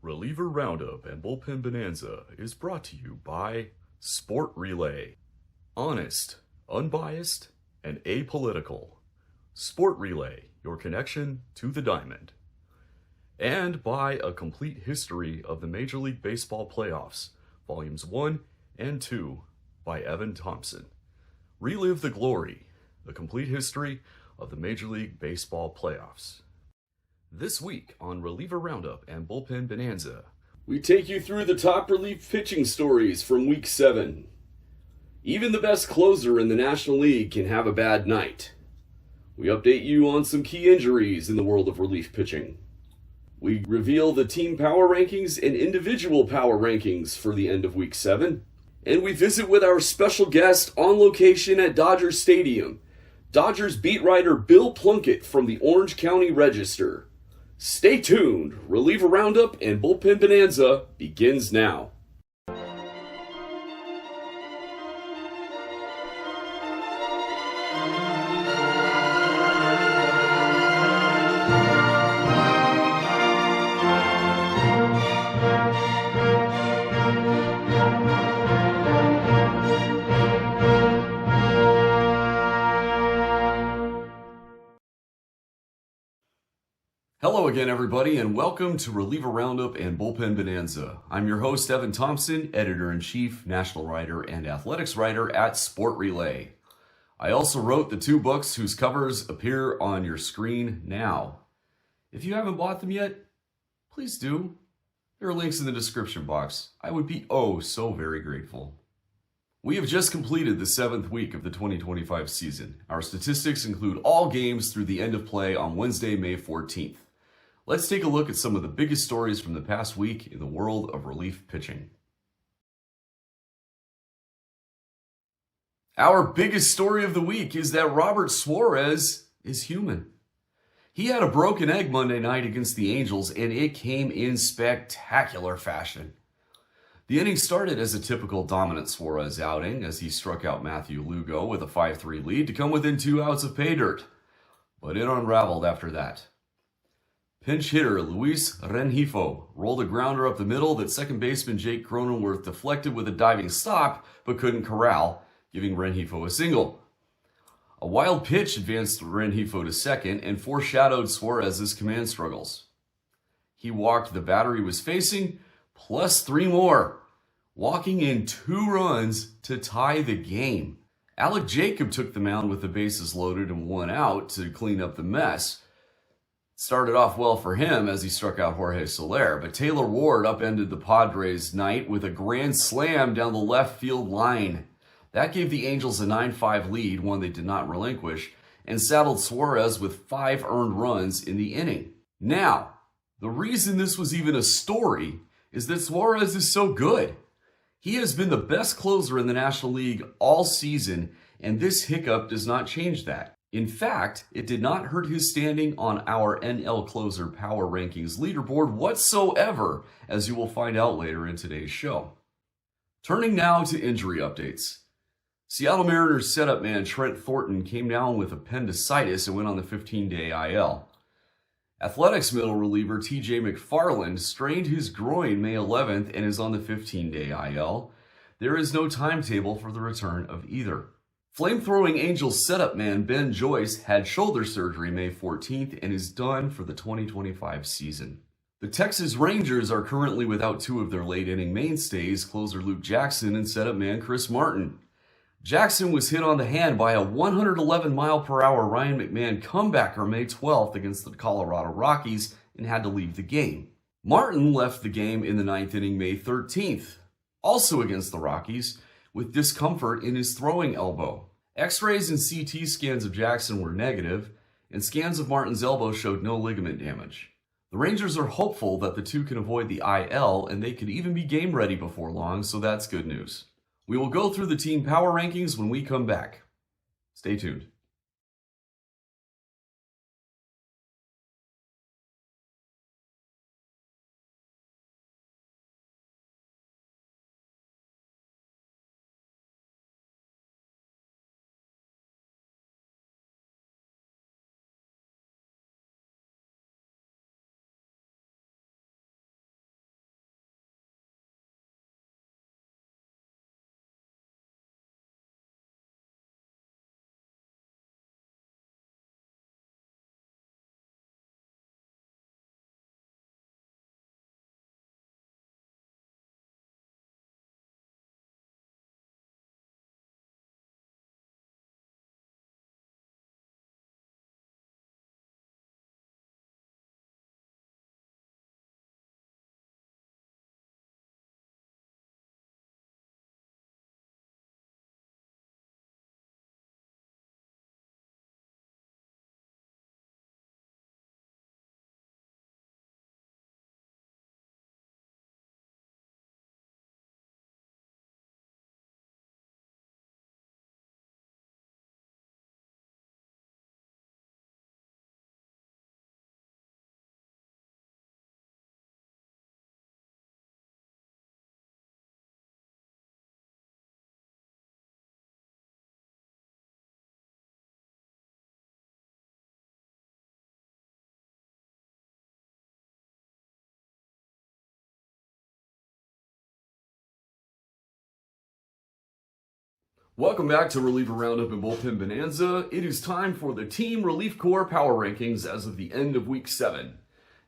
Reliever Roundup and Bullpen Bonanza is brought to you by Sport Relay. Honest, unbiased, and apolitical. Sport Relay, your connection to the diamond. And by A Complete History of the Major League Baseball Playoffs, Volumes 1 and 2 by Evan Thompson. Relive the glory, the complete history of the Major League Baseball Playoffs. This week on Reliever Roundup and Bullpen Bonanza, we take you through the top relief pitching stories from Week 7. Even the best closer in the National League can have a bad night. We update you on some key injuries in the world of relief pitching. We reveal the team power rankings and individual power rankings for the end of Week 7. And we visit with our special guest on location at Dodger Stadium, Dodgers beat writer Bill Plunkett from the Orange County Register. Stay tuned. Reliever Roundup and Bullpen Bonanza begins now. Hello again, everybody, and welcome to Reliever Roundup and Bullpen Bonanza. I'm your host, Evan Thompson, Editor-in-Chief, National Writer, and Athletics Writer at Sport Relay. I also wrote the two books whose covers appear on your screen now. If you haven't bought them yet, please do. There are links in the description box. I would be so very grateful. We have just completed the 7th week of the 2025 season. Our statistics include all games through the end of play on Wednesday, May 14th. Let's take a look at some of the biggest stories from the past week in the world of relief pitching. Our biggest story of the week is that Robert Suarez is human. He had a broken egg Monday night against the Angels, and it came in spectacular fashion. The inning started as a typical dominant Suarez outing as he struck out Matthew Lugo with a 5-3 lead to come within 2 outs of pay dirt. But it unraveled after that. Pinch hitter Luis Rengifo rolled a grounder up the middle that second baseman Jake Cronenworth deflected with a diving stop but couldn't corral, giving Rengifo a single. A wild pitch advanced Rengifo to second and foreshadowed Suarez's command struggles. He walked the batter he was facing, plus 3 more, walking in 2 runs to tie the game. Alec Jacob took the mound with the bases loaded and 1 out to clean up the mess. Started off well for him as he struck out Jorge Soler, but Taylor Ward upended the Padres' night with a grand slam down the left field line. That gave the Angels a 9-5 lead, one they did not relinquish, and saddled Suarez with 5 earned runs in the inning. Now, the reason this was even a story is that Suarez is so good. He has been the best closer in the National League all season, and this hiccup does not change that. In fact, it did not hurt his standing on our NL Closer Power Rankings leaderboard whatsoever, as you will find out later in today's show. Turning now to injury updates. Seattle Mariners setup man Trent Thornton came down with appendicitis and went on the 15-day IL. Athletics middle reliever TJ McFarland strained his groin May 11th and is on the 15-day IL. There is no timetable for the return of either. Flamethrowing Angels setup man Ben Joyce had shoulder surgery May 14th and is done for the 2025 season. The Texas Rangers are currently without 2 of their late-inning mainstays, closer Luke Jackson and setup man Chris Martin. Jackson was hit on the hand by a 111-mile-per-hour Ryan McMahon comebacker May 12th against the Colorado Rockies and had to leave the game. Martin left the game in the 9th inning May 13th, also against the Rockies, with discomfort in his throwing elbow. X-rays and CT scans of Jackson were negative, and scans of Martin's elbow showed no ligament damage. The Rangers are hopeful that the two can avoid the IL, and they could even be game ready before long, so that's good news. We will go through the team power rankings when we come back. Stay tuned. Welcome back to Reliever Roundup and Bullpen Bonanza. It is time for the Team Relief Corps Power Rankings as of the end of Week 7.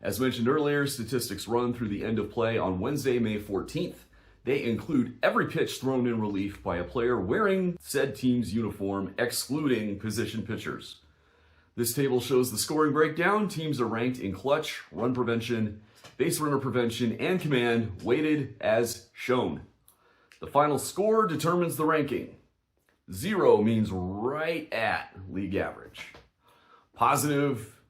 As mentioned earlier, statistics run through the end of play on Wednesday, May 14th. They include every pitch thrown in relief by a player wearing said team's uniform, excluding position pitchers. This table shows the scoring breakdown. Teams are ranked in clutch, run prevention, base runner prevention, and command, weighted as shown. The final score determines the ranking. 0 means right at league average. Positive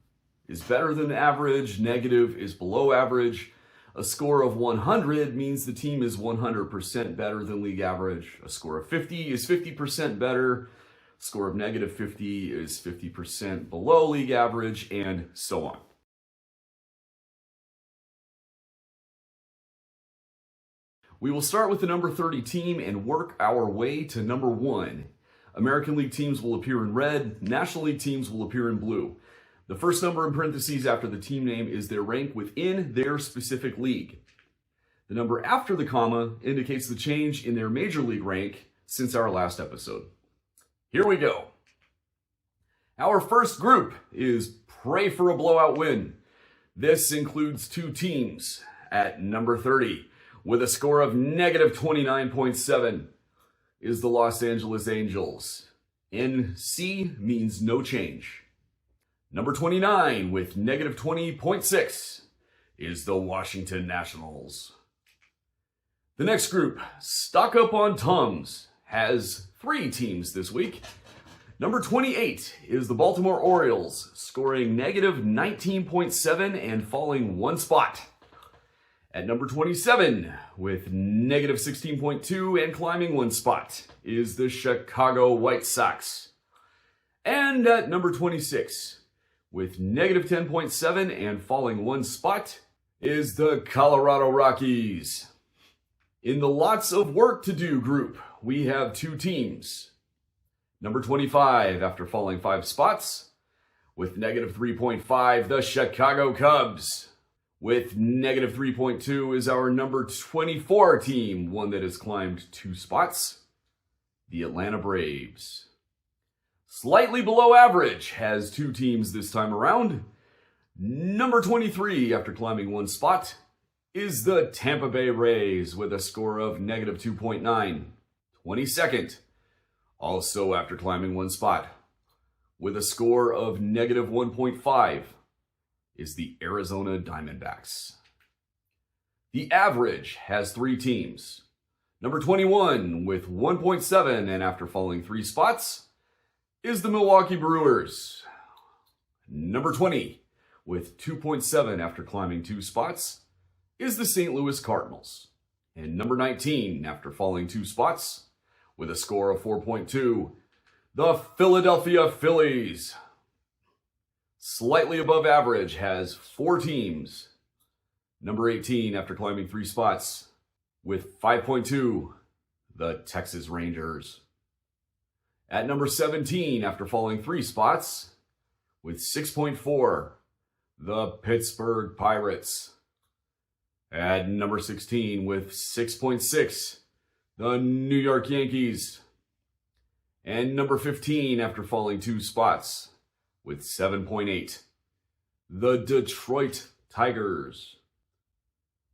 is better than average. Negative is below average. A score of 100 means the team is 100% better than league average. A score of 50 is 50% better. A score of negative 50 is 50% below league average, and so on. We will start with the number 30 team and work our way to number 1. American League teams will appear in red. National League teams will appear in blue. The first number in parentheses after the team name is their rank within their specific league. The number after the comma indicates the change in their major league rank since our last episode. Here we go. Our first group is Pray for a Blowout Win. This includes 2 teams at number 30. With a score of negative 29.7 is the Los Angeles Angels. NC means no change. Number 29 with negative 20.6 is the Washington Nationals. The next group, Stock Up on Tums, has 3 teams this week. Number 28 is the Baltimore Orioles, scoring negative 19.7 and falling 1 spot. At number 27, with negative 16.2 and climbing 1 spot, is the Chicago White Sox. And at number 26, with negative 10.7 and falling 1 spot, is the Colorado Rockies. In the lots of work to do group, we have 2 teams. Number 25, after falling 5 spots, with negative 3.5, the Chicago Cubs. With negative 3.2 is our number 24 team, one that has climbed 2 spots, the Atlanta Braves. Slightly below average has 2 teams this time around. Number 23, after climbing 1 spot, is the Tampa Bay Rays with a score of negative 2.9. 22nd, also after climbing 1 spot, with a score of negative 1.5. is the Arizona Diamondbacks. The average has 3 teams. Number 21 with 1.7 and after falling 3 spots is the Milwaukee Brewers. Number 20 with 2.7 after climbing 2 spots is the St. Louis Cardinals. And number 19 after falling 2 spots with a score of 4.2, the Philadelphia Phillies. Slightly above average has 4 teams. Number 18 after climbing 3 spots with 5.2, the Texas Rangers. At number 17 after falling 3 spots with 6.4, the Pittsburgh Pirates. At number 16 with 6.6, the New York Yankees. And number 15 after falling 2 spots with 7.8, the Detroit Tigers.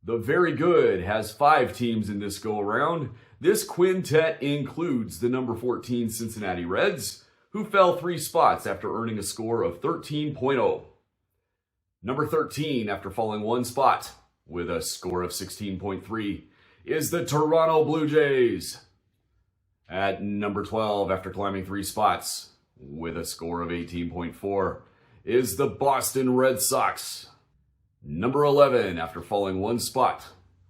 The Very Good has 5 teams in this go-around. This quintet includes the number 14 Cincinnati Reds, who fell 3 spots after earning a score of 13.0. Number 13 after falling 1 spot with a score of 16.3 is the Toronto Blue Jays. At number 12 after climbing 3 spots with a score of 18.4 is the Boston Red Sox. Number 11, after falling 1 spot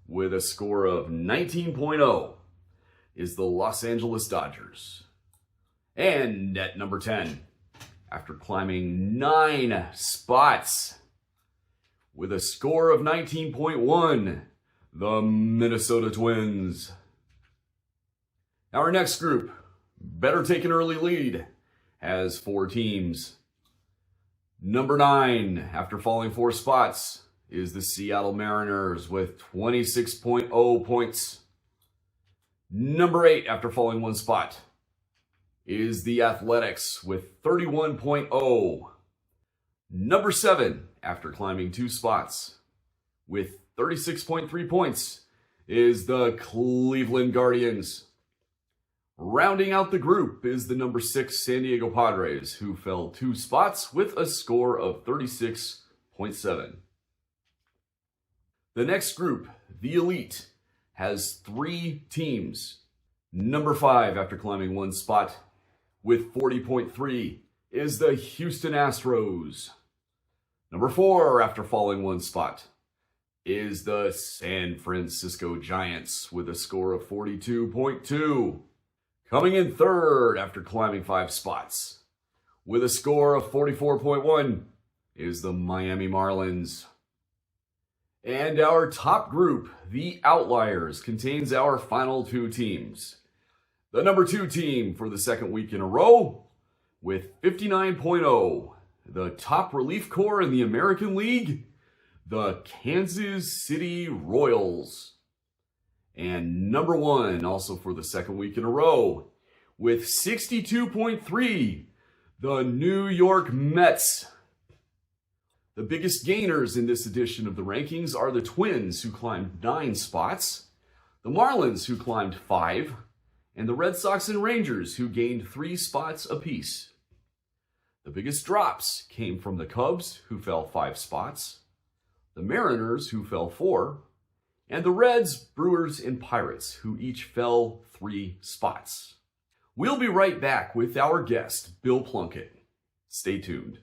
with a score of 19.0, is the Los Angeles Dodgers. And at number 10, after climbing 9 spots with a score of 19.1, the Minnesota Twins. Our next group, Better Take an Early Lead, has 4 teams. Number 9, after falling 4 spots, is the Seattle Mariners with 26.0 points. Number 8, after falling 1 spot, is the Athletics with 31.0. Number 7, after climbing 2 spots, with 36.3 points, is the Cleveland Guardians. Rounding out the group is the number 6 San Diego Padres, who fell 2 spots with a score of 36.7. The next group, the Elite, has 3 teams. Number 5, after climbing 1 spot, with 40.3, is the Houston Astros. Number 4, after falling 1 spot, is the San Francisco Giants with a score of 42.2. Coming in 3rd after climbing 5 spots, with a score of 44.1, is the Miami Marlins. And our top group, the Outliers, contains our final 2 teams. The number 2 team for the 2nd week in a row, with 59.0, the top relief corps in the American League, the Kansas City Royals. And number 1, also for the 2nd week in a row, with 62.3, the New York Mets. The biggest gainers in this edition of the rankings are the Twins, who climbed 9 spots, the Marlins, who climbed 5, and the Red Sox and Rangers, who gained 3 spots apiece. The biggest drops came from the Cubs, who fell 5 spots, the Mariners, who fell 4, and the Reds, Brewers, and Pirates, who each fell 3 spots. We'll be right back with our guest, Bill Plunkett. Stay tuned.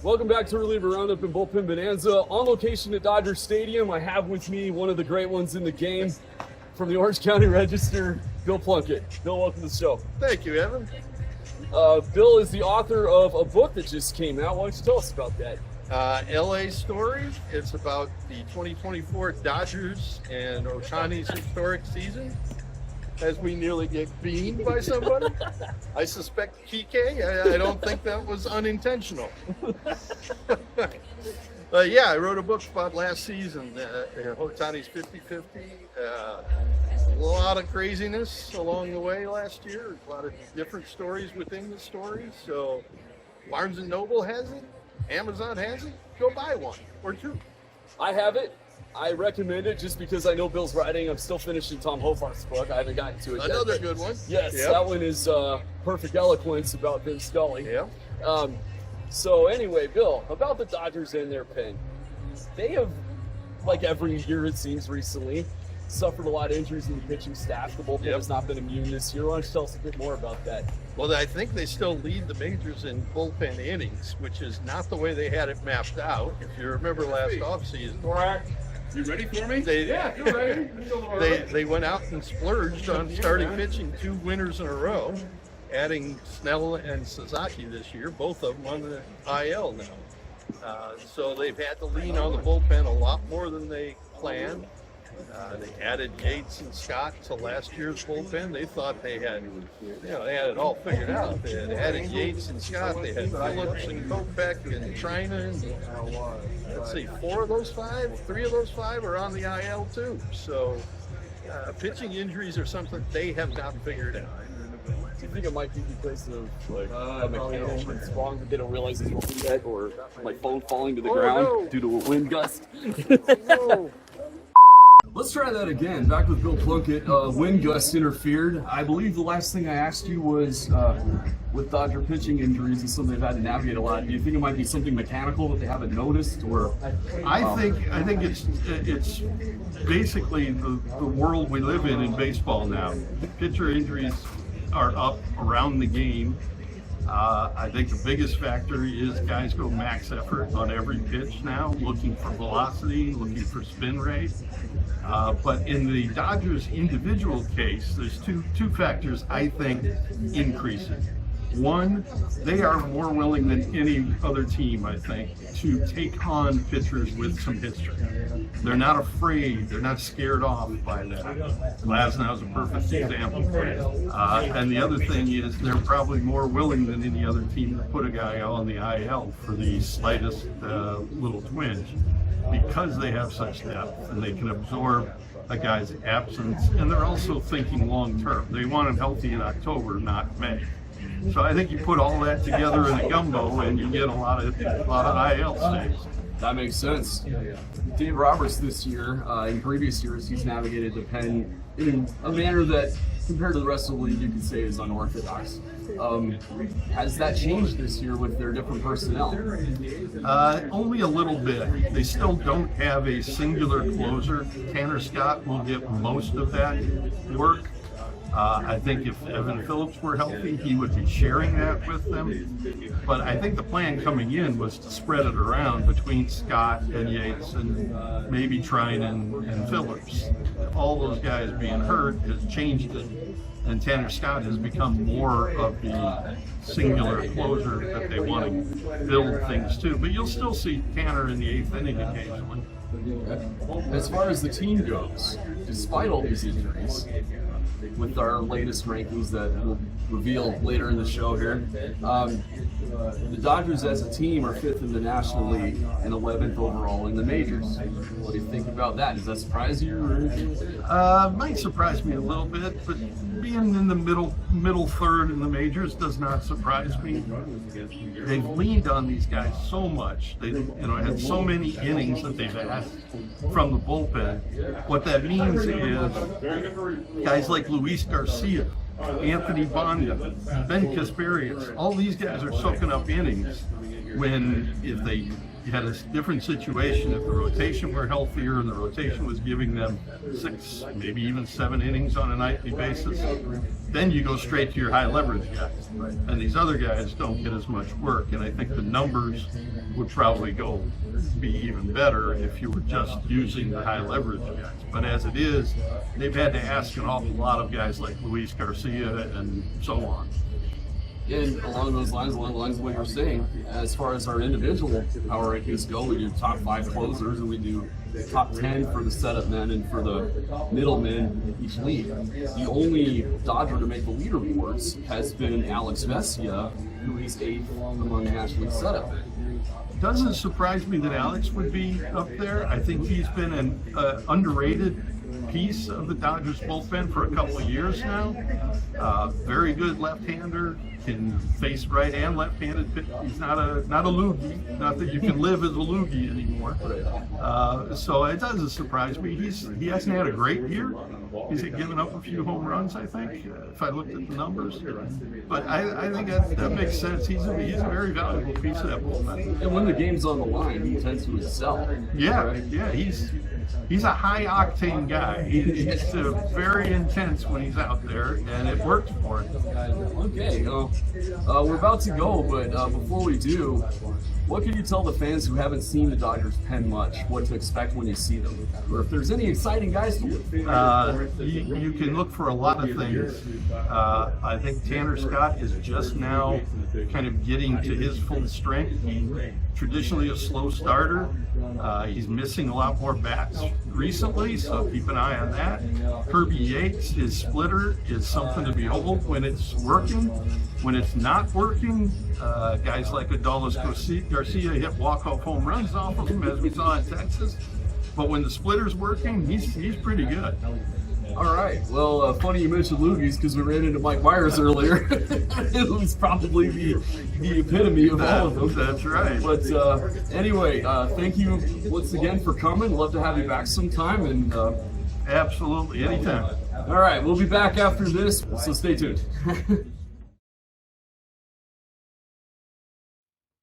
Welcome back to Reliever Roundup Bullpen Bonanza. On location at Dodger Stadium, I have with me one of the great ones in the game from the Orange County Register, Bill Plunkett. Bill, welcome to the show. Thank you, Evan. Bill is the author of a book that just came out. Why don't you tell us about that? LA Stories. It's about the 2024 Dodgers and Ohtani's historic season, as we nearly get beamed by somebody. I suspect Kike. I don't think that was unintentional. Yeah, I wrote a book about last season, Ohtani's 50-50. A lot of craziness along the way last year. A lot of different stories within the story. So Barnes & Noble has it. Amazon has it. Go buy one or 2. I have it. I recommend it just because I know Bill's writing. I'm still finishing Tom Hofarth's book. I haven't gotten to it yet. Another good one. Yes, Yep. That one is perfect eloquence about Vin Scully. Yeah. So anyway, Bill, about the Dodgers and their pen. They have, like every year it seems recently, suffered a lot of injuries in the pitching staff. The bullpen has not been immune this year. Why don't you tell us a bit more about that? Well, I think they still lead the majors in bullpen innings, which is not the way they had it mapped out. If you remember last offseason, you ready for me? Yeah, you're ready. They went out and splurged on starting pitching 2 winners in a row, adding Snell and Sasaki this year, both of them on the IL now. So they've had to lean on the bullpen a lot more than they planned. They added Yates and Scott to last year's bullpen. They thought they had, they had it all figured out. They had added Yates and Scott. They had Phillips and Kopech and Trina. And, let's see, 3 of those 5 are on the IL too. So pitching injuries are something they have not figured out. Do you think it might be because of a mechanical that's wrong that they don't realize it's wrong yet, or like phone falling to the ground due to a wind gust? No. Let's try that again. Back with Bill Plunkett. Wind gust interfered. I believe the last thing I asked you was with Dodger pitching injuries is something they've had to navigate a lot. Do you think it might be something mechanical that they haven't noticed, or? I think it's basically the world we live in baseball now. Pitcher injuries are up around the game. I think the biggest factor is guys go max effort on every pitch now, looking for velocity, looking for spin rate. But in the Dodgers' individual case, there's two factors I think increasing. One, they are more willing than any other team, I think, to take on pitchers with some history. They're not afraid. They're not scared off by that. Glasnow is a perfect example. And the other thing is they're probably more willing than any other team to put a guy on the IL for the slightest little twinge, because they have such depth and they can absorb a guy's absence. And they're also thinking long term. They want him healthy in October, not May. So I think you put all that together in a gumbo and you get a lot of IL stays. That makes sense. Dave Roberts this year, in previous years, he's navigated the pen in a manner that, compared to the rest of the league, you could say is unorthodox. Has that changed this year with their different personnel? Only a little bit. They still don't have a singular closer. Tanner Scott will get most of that work. I think if Evan Phillips were healthy, he would be sharing that with them. But I think the plan coming in was to spread it around between Scott and Yates and maybe Trinan and Phillips. All those guys being hurt has changed it. And Tanner Scott has become more of the singular closer that they want to build things to. But you'll still see Tanner in the 8th inning occasionally. As far as the team goes, despite all these injuries, with our latest rankings that we'll reveal later in the show here, the Dodgers as a team are 5th in the National League and 11th overall in the majors. What do you think about that? Does that surprise you or anything? Might surprise me a little bit, but being in the middle third in the majors does not surprise me. They've leaned on these guys so much. They had so many innings that they've asked from the bullpen. What that means is guys like Luis Garcia, Anthony Bonda, Ben Kasperius, all these guys are soaking up innings when, if they had a different situation, if the rotation were healthier and the rotation was giving them 6, maybe even 7 innings on a nightly basis, then you go straight to your high leverage guys. And these other guys don't get as much work. And I think the numbers would probably be even better if you were just using the high leverage guys. But as it is, they've had to ask an awful lot of guys like Luis Garcia and so on. And along the lines of what you're saying, as far as our individual power rankings go, we do top 5 closers and we do top 10 for the setup men and for the middlemen in each league. The only Dodger to make the leaderboards has been Alex Vesia, who is 8th among National League setup men. Doesn't surprise me that Alex would be up there. I think he's been an underrated piece of the Dodgers bullpen for a couple of years now. Very good left-hander, can face right and left-handed pitch. He's not a loogie. Not that you can live as a loogie anymore. So it doesn't surprise me. He hasn't had a great year. He's given up a few home runs, I think, if I looked at the numbers. But I think that makes sense. He's a very valuable piece of that bullpen. And when the game's on the line, he tends to excel. Yeah, he's a high-octane guy. He's very intense when he's out there, and it works for him. Okay, we're about to go, but before we do, what can you tell the fans who haven't seen the Dodgers pen much what to expect when you see them? Or if there's any exciting guys to look for? You can look for a lot of things. I think Tanner Scott is just now kind of getting to his full strength. He traditionally a slow starter. He's missing a lot more bats recently, so keep an eye on that. Kirby Yates, his splitter is something to behold when it's working. When it's not working, guys like Adolis Garcia hit walk-off home runs off of him, as we saw in Texas. But when the splitter's working, he's pretty good. All right. Well, funny you mentioned loogies because we ran into Mike Myers earlier. It was probably the epitome of all of them. That's right. But anyway, thank you once again for coming. Love to have you back sometime. And Absolutely, anytime. all right, we'll be back after this, so stay tuned.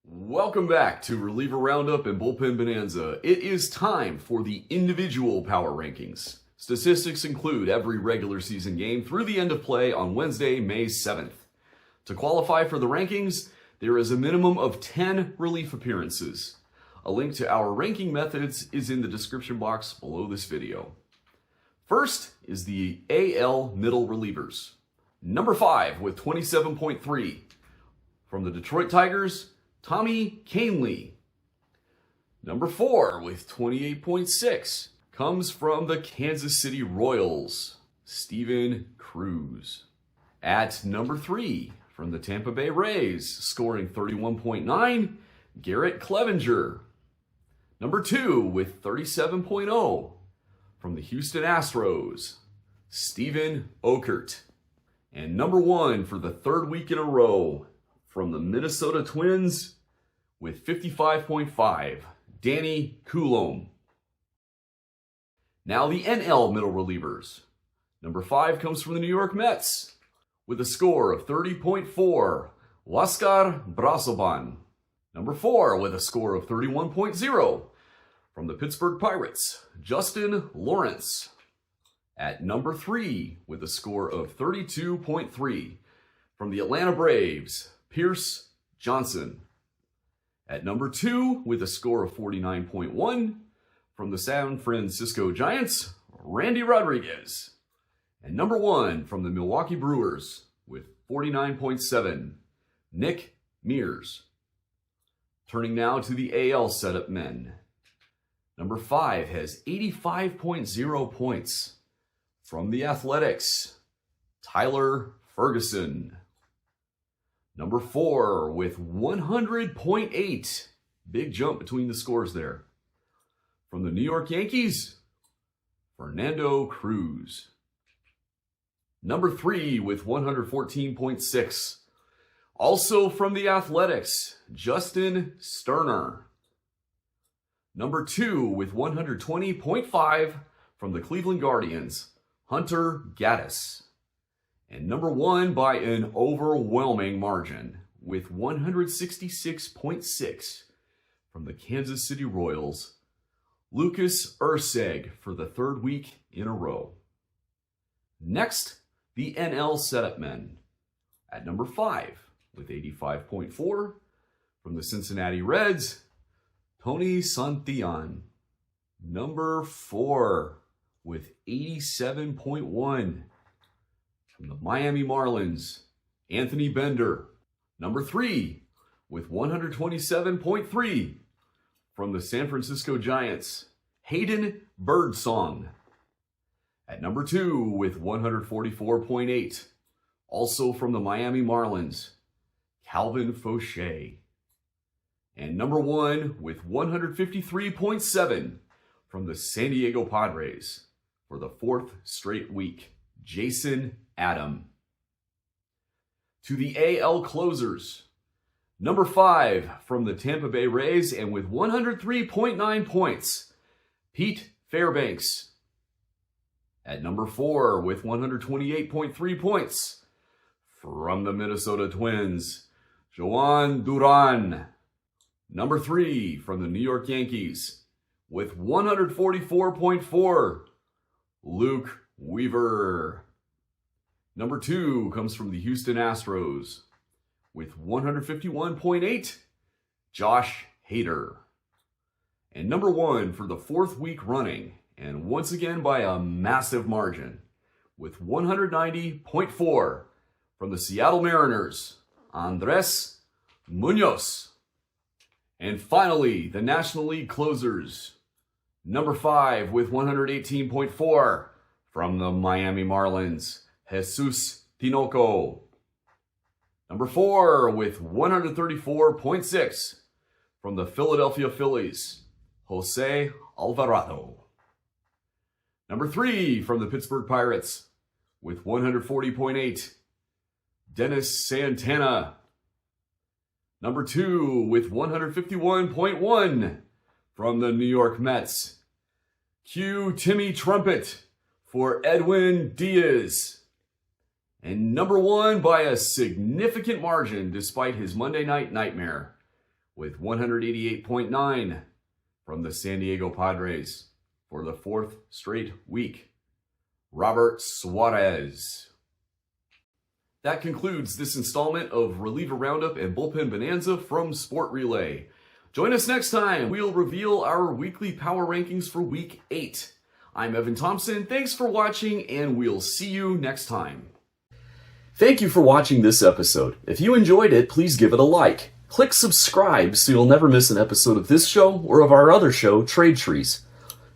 Welcome back to Reliever Roundup and Bullpen Bonanza. It is time for the individual power rankings. Statistics include every regular season game through the end of play on Wednesday, May 7th. To qualify for the rankings, there is a minimum of 10 relief appearances. A link to our ranking methods is in the description box below this video. First is the AL middle relievers. Number 5 with 27.3. From the Detroit Tigers, Tommy Kahnle. Number 4 with 28.6 comes from the Kansas City Royals, Steven Cruz. At number 3 from the Tampa Bay Rays, scoring 31.9, Garrett Clevenger. Number 2 with 37.0 from the Houston Astros, Steven Okert. And number 1 for the third week in a row from the Minnesota Twins with 55.5, Danny Coulombe. Now the NL middle relievers. Number 5 comes from the New York Mets with a score of 30.4, Huáscar Brazoban. Number 4 with a score of 31.0 from the Pittsburgh Pirates, Justin Lawrence. At number 3 with a score of 32.3 from the Atlanta Braves, Pierce Johnson. At number 2 with a score of 49.1 from the San Francisco Giants, Randy Rodriguez. And number 1 from the Milwaukee Brewers with 49.7, Nick Mears. Turning now to the AL setup men. Number 5 has 85.0 points from the Athletics, Tyler Ferguson. Number 4 with 100.8, big jump between the scores there. From the New York Yankees, Fernando Cruz. Number 3 with 114.6, also from the Athletics, Justin Sterner. Number 2 with 120.5 from the Cleveland Guardians, Hunter Gaddis. And number 1 by an overwhelming margin with 166.6 from the Kansas City Royals, Lucas Erceg for the third week in a row. Next, the NL setup men. At number 5 with 85.4 from the Cincinnati Reds, Tony Santillan. Number 4 with 87.1 from the Miami Marlins, Anthony Bender. Number 3 with 127.3 from the San Francisco Giants, Hayden Birdsong. At number 2 with 144.8, also from the Miami Marlins, Calvin Fauché. And number 1 with 153.7 from the San Diego Padres for the fourth straight week, Jason Adam. To the AL closers. Number 5 from the Tampa Bay Rays and with 103.9 points, Pete Fairbanks. At number 4 with 128.3 points from the Minnesota Twins, Joan Duran. Number 3 from the New York Yankees with 144.4, Luke Weaver. Number 2 comes from the Houston Astros with 151.8, Josh Hader. And number 1 for the fourth week running, and once again by a massive margin, with 190.4 from the Seattle Mariners, Andres Munoz. And finally, the National League closers. Number 5 with 118.4 from the Miami Marlins, Jesus Tinoco. Number 4 with 134.6 from the Philadelphia Phillies, Jose Alvarado. Number 3 from the Pittsburgh Pirates with 140.8, Dennis Santana. Number 2 with 151.1 from the New York Mets, cue Timmy Trumpet for Edwin Diaz. And number 1 by a significant margin despite his Monday night nightmare with 188.9 from the San Diego Padres for the 4th straight week, Robert Suarez. That concludes this installment of Reliever Roundup and Bullpen Bonanza from Sport Relay. Join us next time. We'll reveal our weekly power rankings for Week 8. I'm Evan Thompson. Thanks for watching, and we'll see you next time. Thank you for watching this episode. If you enjoyed it, please give it a like. Click subscribe so you'll never miss an episode of this show or of our other show, Trade Trees.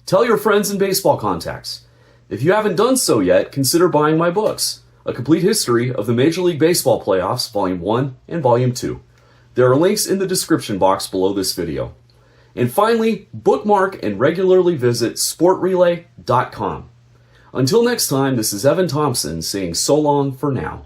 Tell your friends and baseball contacts. If you haven't done so yet, consider buying my books, A Complete History of the Major League Baseball Playoffs, Volume 1 and Volume 2. There are links in the description box below this video. And finally, bookmark and regularly visit sportrelay.com. Until next time, this is Evan Thompson saying so long for now.